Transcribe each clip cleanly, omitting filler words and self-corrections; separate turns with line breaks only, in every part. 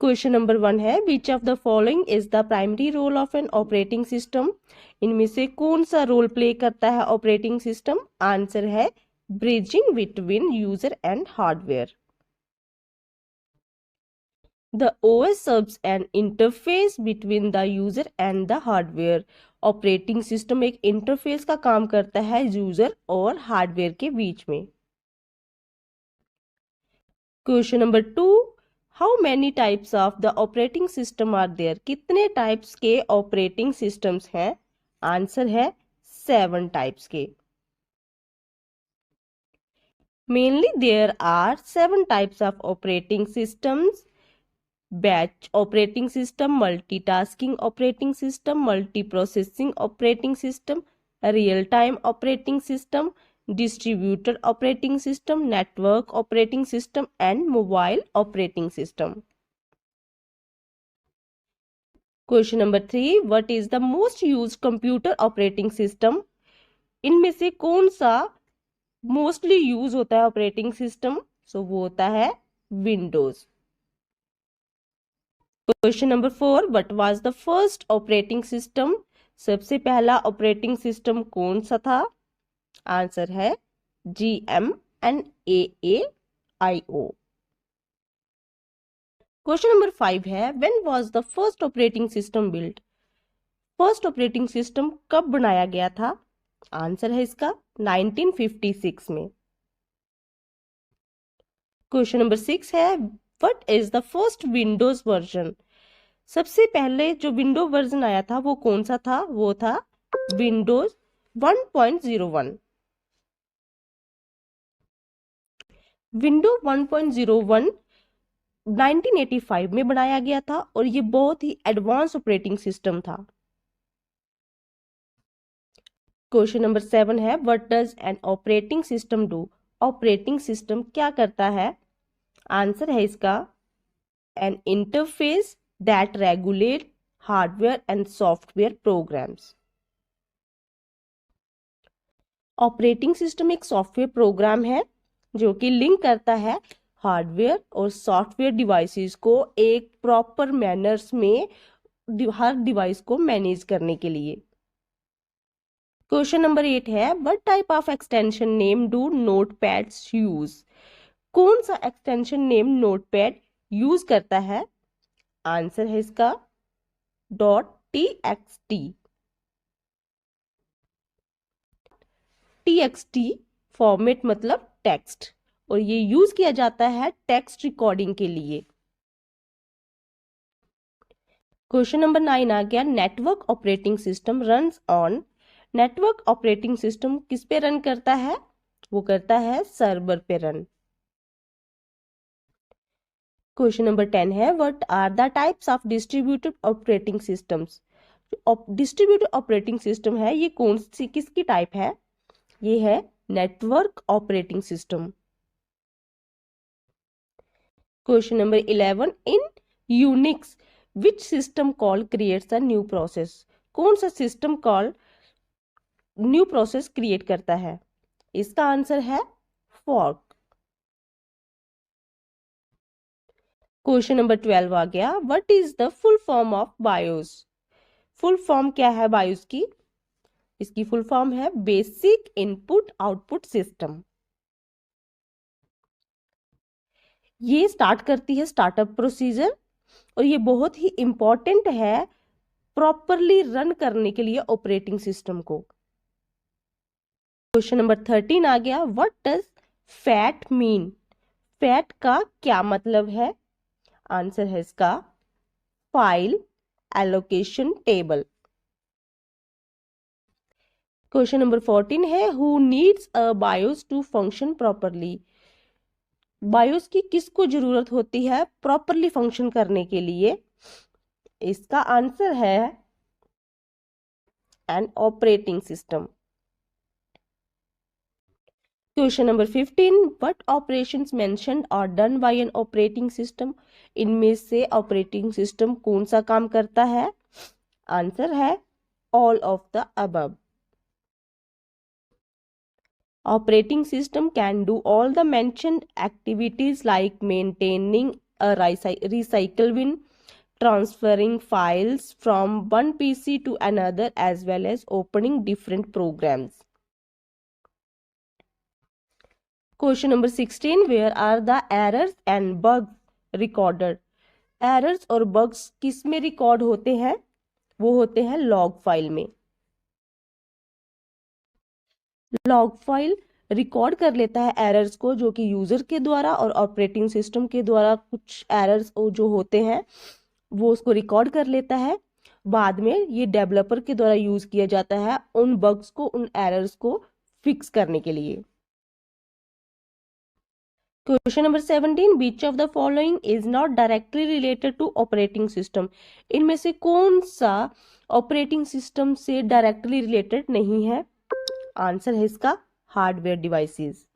Question number 1 है which of the following is the primary role of an operating system. इनमें से कौन सा रोल प्ले करता है ऑपरेटिंग सिस्टम? आंसर है bridging between user and hardware. The OS serves an interface between the user and the hardware. Operating system एक interface का काम करता है यूजर और हार्डवेयर के बीच में। Question number 2, how many types of the operating system are there? कितने टाइप्स के ऑपरेटिंग सिस्टम्स हैं? आंसर है 7 टाइप्स के। Mainly there are 7 types of operating systems: batch operating system, multitasking operating system, multiprocessing operating system, real time operating system, distributor operating system, network operating system and mobile operating system. Question number 3, what is the most used computer operating system? इनमें से कौन सा mostly use होता है operating system? वो होता है Windows. Question number 4, what was the first operating system? सबसे पहला ऑपरेटिंग सिस्टम कौन सा था? आंसर है GMNAAIO। क्वेश्चन नंबर 5 है when was the first operating system built? First operating system कब बनाया गया था? आंसर है इसका 1956 में। क्वेश्चन नंबर 6 है what is the first Windows version? सबसे पहले जो विंडो वर्जन आया था वो कौन सा था? वो था विंडोज 1.01। विंडो 1.01 1985 में बनाया गया था और ये बहुत ही एडवांस ऑपरेटिंग सिस्टम था। क्वेश्चन नंबर 7 है what does N operating system do? Operating system क्या करता है? आंसर है इसका N interface that regulate hardware and software programmes. Operating system एक सॉफ्टवेयर प्रोग्राम है जो कि लिंक करता है हार्डवेयर और सॉफ्टवेयर डिवाइसेस को एक प्रॉपर मैनर्स में हर डिवाइस को मैनेज करने के लिए। क्वेश्चन नंबर 8 है what type of extension name do notepads use? कौन सा एक्सटेंशन नेम नोटपैड यूज करता है? आंसर है इसका .txt। TXT फॉर्मेट मतलब टेक्स्ट और ये यूज किया जाता है टेक्स्ट रिकॉर्डिंग के लिए। क्वेश्चन नंबर 9 आ गया network operating system runs on. Network operating system किस पे रन करता है? वो करता है सर्वर पे रन। क्वेश्चन नंबर 10 है what are the types of distributed operating systems? Distributed operating system है ये कौन सी किसकी टाइप है? ये है network operating system. Question number 11 in Unix which system call creates a new process? कौन सा system call new process create करता है? इसका आंसर है फॉर्क। क्वेश्चन नंबर 12 आ गया what is the full form of BIOS? Full form क्या है BIOS की? इसकी फुल फॉर्म है बेसिक इनपुट आउटपुट सिस्टम। ये स्टार्ट करती है स्टार्टअप प्रोसीजर और ये बहुत ही इंपॉर्टेंट है प्रॉपरली रन करने के लिए ऑपरेटिंग सिस्टम को। क्वेश्चन नंबर 13 आ गया what does fat mean? Fat का क्या मतलब है? आंसर है इसका file allocation table. Question number 14 है who needs a BIOS to function properly? BIOS की किसको जरूरत होती है प्रॉपरली फंक्शन करने के लिए? इसका आंसर है an operating system. Question number 15 what operations mentioned are done by an operating system? इनमें से ऑपरेटिंग सिस्टम कौन सा काम करता है? आंसर है all of the above. Operating system can do all the mentioned activities like maintaining a recycle bin, transferring files from one PC to another, as well as opening different programs. Question number 16, where are the errors and bugs recorded? Errors और bugs किस में record होते हैं? वो होते हैं log file में। Log file record कर लेता है एरर्स को, जो कि यूजर के द्वारा और ऑपरेटिंग सिस्टम के द्वारा कुछ एरर्स जो होते हैं वो उसको रिकॉर्ड कर लेता है। बाद में ये डेवलपर के द्वारा यूज किया जाता है उन बग्स को, उन एरर्स को फिक्स करने के लिए। Question number 17, which of the following is not directly related to operating system? इनमें से कौन सा ऑपरेटिंग सिस्टम से डायरेक्टली रिलेटेड नहीं है? आंसर है इसका hardware devices.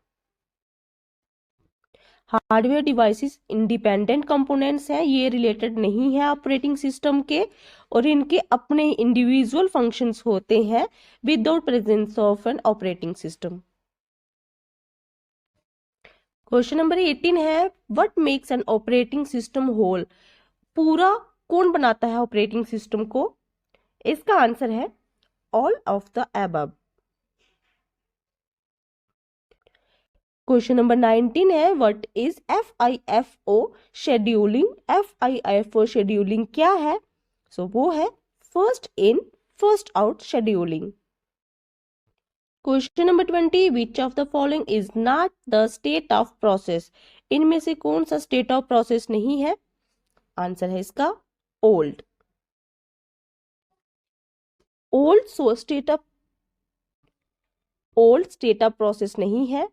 Hardware devices independent components हैं, ये रिलेटेड नहीं है ऑपरेटिंग सिस्टम के, और इनके अपने इंडिविजुअल फंक्शंस होते हैं without presence of an operating system. Question number 18 है, what makes an operating system whole? पूरा कौन बनाता है ऑपरेटिंग सिस्टम को? इसका आंसर है all of the above. Question number 19 है, what is FIFO scheduling? FIFO scheduling क्या है? वो है first in first out scheduling. Question number 20, which of the following is not the state of process? इनमें से कौन सा स्टेट ऑफ प्रोसेस नहीं है? आंसर है इसका old. Old state of process नहीं है,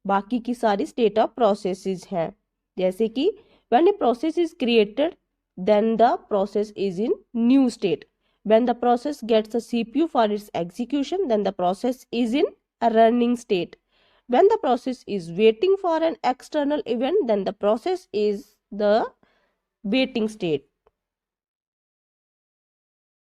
बाकी की सारी स्टेट ऑफ प्रोसेसेस हैं। जैसे कि when a process is created then the process is in new state. When the process gets a CPU for its execution, then the process is in a running state. When the process is waiting for an external event, then the process is the waiting state.